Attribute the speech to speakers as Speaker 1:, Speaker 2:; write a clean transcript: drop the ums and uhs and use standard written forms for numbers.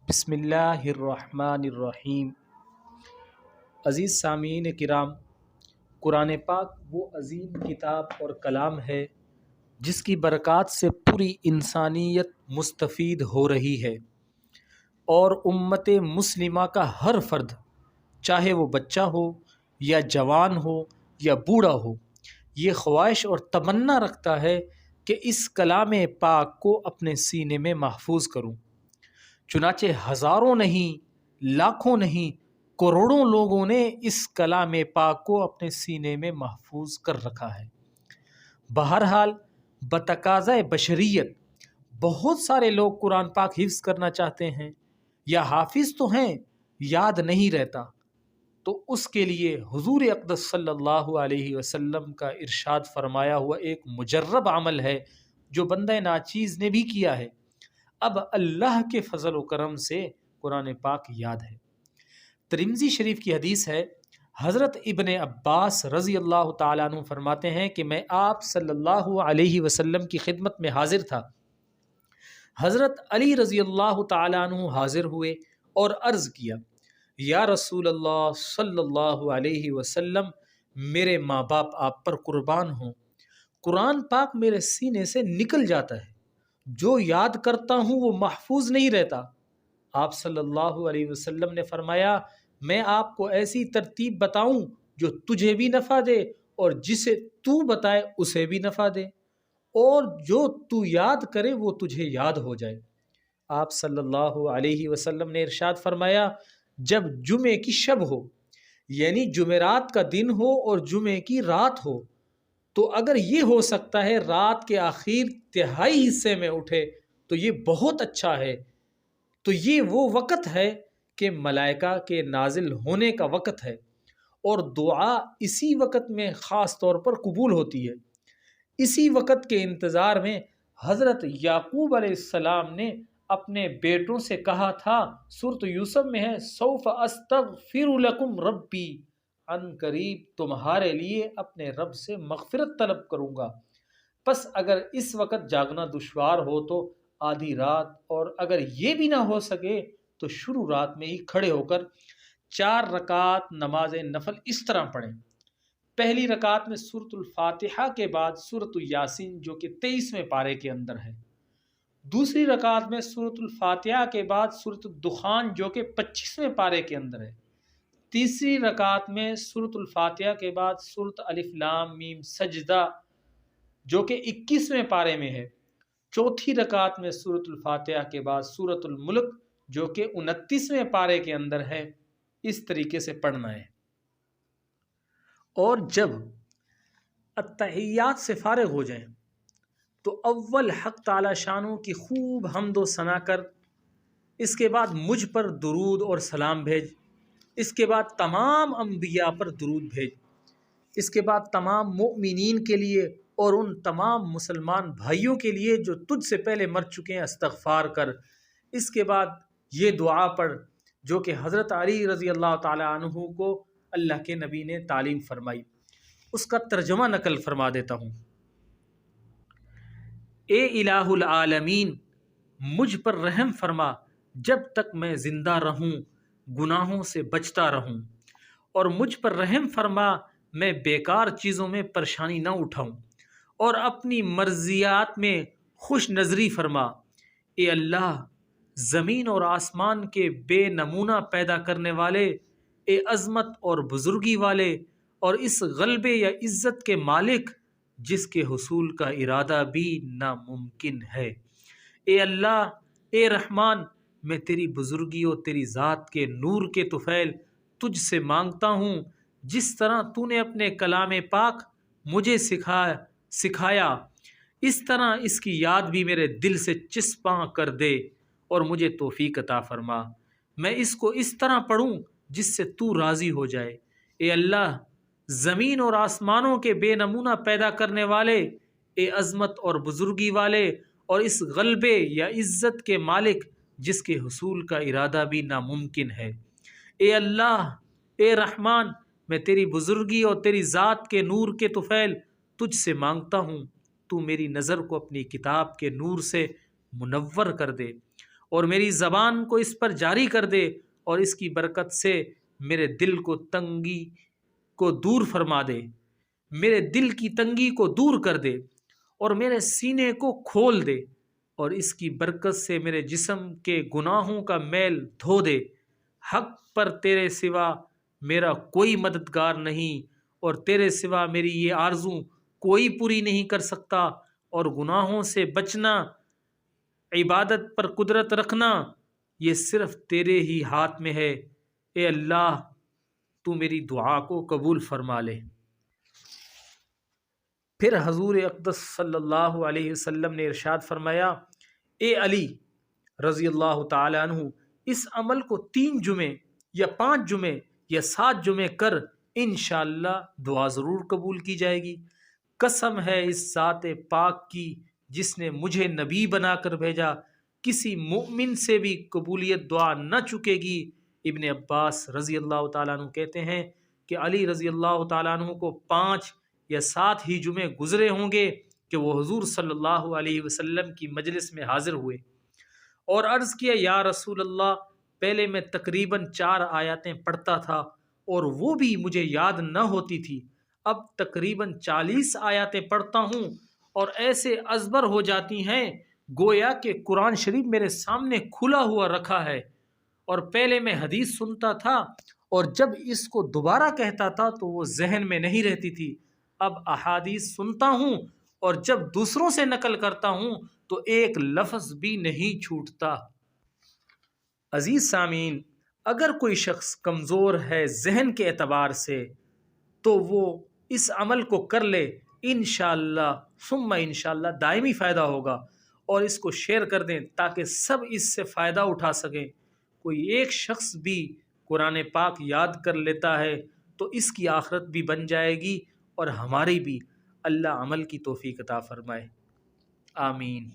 Speaker 1: بسم اللہ الرحمن الرحیم۔ عزیز سامعین کرام، قرآن پاک وہ عظیم کتاب اور کلام ہے جس کی برکات سے پوری انسانیت مستفید ہو رہی ہے، اور امت مسلمہ کا ہر فرد، چاہے وہ بچہ ہو یا جوان ہو یا بوڑھا ہو، یہ خواہش اور تمنا رکھتا ہے کہ اس کلام پاک کو اپنے سینے میں محفوظ کروں۔ چنانچہ ہزاروں نہیں، لاکھوں نہیں، کروڑوں لوگوں نے اس کلام پاک کو اپنے سینے میں محفوظ کر رکھا ہے۔ بہرحال بتقاضۂ بشریت بہت سارے لوگ قرآن پاک حفظ کرنا چاہتے ہیں، یا حافظ تو ہیں، یاد نہیں رہتا، تو اس کے لیے حضور اقدس صلی اللہ علیہ وسلم کا ارشاد فرمایا ہوا ایک مجرب عمل ہے جو بندہ ناچیز نے بھی کیا ہے۔ اب اللہ کے فضل و کرم سے قرآن پاک یاد ہے۔ ترمذی شریف کی حدیث ہے، حضرت ابن عباس رضی اللہ تعالیٰ عنہ فرماتے ہیں کہ میں آپ صلی اللہ علیہ وسلم کی خدمت میں حاضر تھا۔ حضرت علی رضی اللہ تعالیٰ عنہ حاضر ہوئے اور عرض کیا، یا رسول اللہ صلی اللہ علیہ وسلم، میرے ماں باپ آپ پر قربان ہوں، قرآن پاک میرے سینے سے نکل جاتا ہے، جو یاد کرتا ہوں وہ محفوظ نہیں رہتا۔ آپ صلی اللہ علیہ وسلم نے فرمایا، میں آپ کو ایسی ترتیب بتاؤں جو تجھے بھی نفع دے اور جسے تو بتائے اسے بھی نفع دے، اور جو تو یاد کرے وہ تجھے یاد ہو جائے۔ آپ صلی اللہ علیہ وسلم نے ارشاد فرمایا، جب جمعے کی شب ہو، یعنی جمعرات کا دن ہو اور جمعے کی رات ہو، تو اگر یہ ہو سکتا ہے رات کے آخر تہائی حصے میں اٹھے تو یہ بہت اچھا ہے۔ تو یہ وہ وقت ہے کہ ملائکہ کے نازل ہونے کا وقت ہے، اور دعا اسی وقت میں خاص طور پر قبول ہوتی ہے۔ اسی وقت کے انتظار میں حضرت یعقوب علیہ السلام نے اپنے بیٹوں سے کہا تھا، سورۃ یوسف میں ہے، سوف استغفر لکم ربی، عن قریب تمہارے لیے اپنے رب سے مغفرت طلب کروں گا۔ پس اگر اس وقت جاگنا دشوار ہو تو آدھی رات، اور اگر یہ بھی نہ ہو سکے تو شروع رات میں ہی کھڑے ہو کر 4 رکعات نماز نفل اس طرح پڑھیں۔ پہلی رکعت میں سورۃ الفاتحہ کے بعد سورۃ یاسین جو کہ 23ویں پارے کے اندر ہے، دوسری رکعت میں سورۃ الفاتحہ کے بعد سورۃ الدخان جو کہ 25ویں پارے کے اندر ہے، تیسری رکعت میں سورۃ الفاتحہ کے بعد سورۃ الف لام میم سجدہ جو کہ 21ویں پارے میں ہے، چوتھی رکعت میں سورۃ الفاتحہ کے بعد سورۃ الملک جو کہ 29ویں پارے کے اندر ہے۔ اس طریقے سے پڑھنا ہے، اور جب التحیات سے فارغ ہو جائیں تو اول حق تعالی شانوں کی خوب حمد و ثنا کر، اس کے بعد مجھ پر درود اور سلام بھیج، اس کے بعد تمام انبیاء پر درود بھیج، اس کے بعد تمام مؤمنین کے لیے اور ان تمام مسلمان بھائیوں کے لیے جو تجھ سے پہلے مر چکے ہیں استغفار کر۔ اس کے بعد یہ دعا پڑھ جو کہ حضرت علی رضی اللہ تعالیٰ عنہ کو اللہ کے نبی نے تعلیم فرمائی۔ اس کا ترجمہ نقل فرما دیتا ہوں۔ اے الہ العالمین، مجھ پر رحم فرما جب تک میں زندہ رہوں، گناہوں سے بچتا رہوں، اور مجھ پر رحم فرما میں بیکار چیزوں میں پریشانی نہ اٹھاؤں، اور اپنی مرضیات میں خوش نظری فرما۔ اے اللہ، زمین اور آسمان کے بے نمونہ پیدا کرنے والے، اے عظمت اور بزرگی والے اور اس غلبے یا عزت کے مالک جس کے حصول کا ارادہ بھی ناممکن ہے، اے اللہ، اے رحمان، میں تیری بزرگی اور تیری ذات کے نور کے طفیل تجھ سے مانگتا ہوں، جس طرح تو نے اپنے کلام پاک مجھے سکھایا، اس طرح اس کی یاد بھی میرے دل سے چسپاں کر دے اور مجھے توفیق عطا فرما، میں اس کو اس طرح پڑھوں جس سے تو راضی ہو جائے۔ اے اللہ، زمین اور آسمانوں کے بے نمونہ پیدا کرنے والے، اے عظمت اور بزرگی والے اور اس غلبے یا عزت کے مالک جس کے حصول کا ارادہ بھی ناممکن ہے، اے اللہ، اے رحمان، میں تیری بزرگی اور تیری ذات کے نور کے طفیل تجھ سے مانگتا ہوں، تو میری نظر کو اپنی کتاب کے نور سے منور کر دے اور میری زبان کو اس پر جاری کر دے، اور اس کی برکت سے میرے دل کو تنگی کو دور فرما دے، میرے دل کی تنگی کو دور کر دے، اور میرے سینے کو کھول دے، اور اس کی برکت سے میرے جسم کے گناہوں کا میل دھو دے۔ حق پر تیرے سوا میرا کوئی مددگار نہیں، اور تیرے سوا میری یہ آرزو کوئی پوری نہیں کر سکتا، اور گناہوں سے بچنا، عبادت پر قدرت رکھنا، یہ صرف تیرے ہی ہاتھ میں ہے۔ اے اللہ، تو میری دعا کو قبول فرما لے۔ پھر حضور اقدس صلی اللہ علیہ وسلم نے ارشاد فرمایا، اے علی رضی اللہ تعالی عنہ، اس عمل کو 3 جمعے یا 5 جمعے یا 7 جمعے کر، انشاءاللہ دعا ضرور قبول کی جائے گی۔ قسم ہے اس ذات پاک کی جس نے مجھے نبی بنا کر بھیجا، کسی مومن سے بھی قبولیت دعا نہ چکے گی۔ ابن عباس رضی اللہ تعالیٰ عنہ کہتے ہیں کہ علی رضی اللہ تعالیٰ عنہ کو 5 یا 7 ہی جمعے گزرے ہوں گے کہ وہ حضور صلی اللہ علیہ وسلم کی مجلس میں حاضر ہوئے اور عرض کیا، یا رسول اللہ، پہلے میں تقریباً 4 آیاتیں پڑھتا تھا اور وہ بھی مجھے یاد نہ ہوتی تھی، اب تقریباً 40 آیاتیں پڑھتا ہوں اور ایسے ازبر ہو جاتی ہیں گویا کہ قرآن شریف میرے سامنے کھلا ہوا رکھا ہے۔ اور پہلے میں حدیث سنتا تھا اور جب اس کو دوبارہ کہتا تھا تو وہ ذہن میں نہیں رہتی تھی، اب احادیث سنتا ہوں اور جب دوسروں سے نقل کرتا ہوں تو ایک لفظ بھی نہیں چھوٹتا۔ عزیز سامعین، اگر کوئی شخص کمزور ہے ذہن کے اعتبار سے تو وہ اس عمل کو کر لے، انشاءاللہ ثم انشاءاللہ دائمی فائدہ ہوگا، اور اس کو شیئر کر دیں تاکہ سب اس سے فائدہ اٹھا سکیں۔ کوئی ایک شخص بھی قرآن پاک یاد کر لیتا ہے تو اس کی آخرت بھی بن جائے گی اور ہماری بھی۔ اللہ عمل کی توفیق عطا فرمائے، آمین۔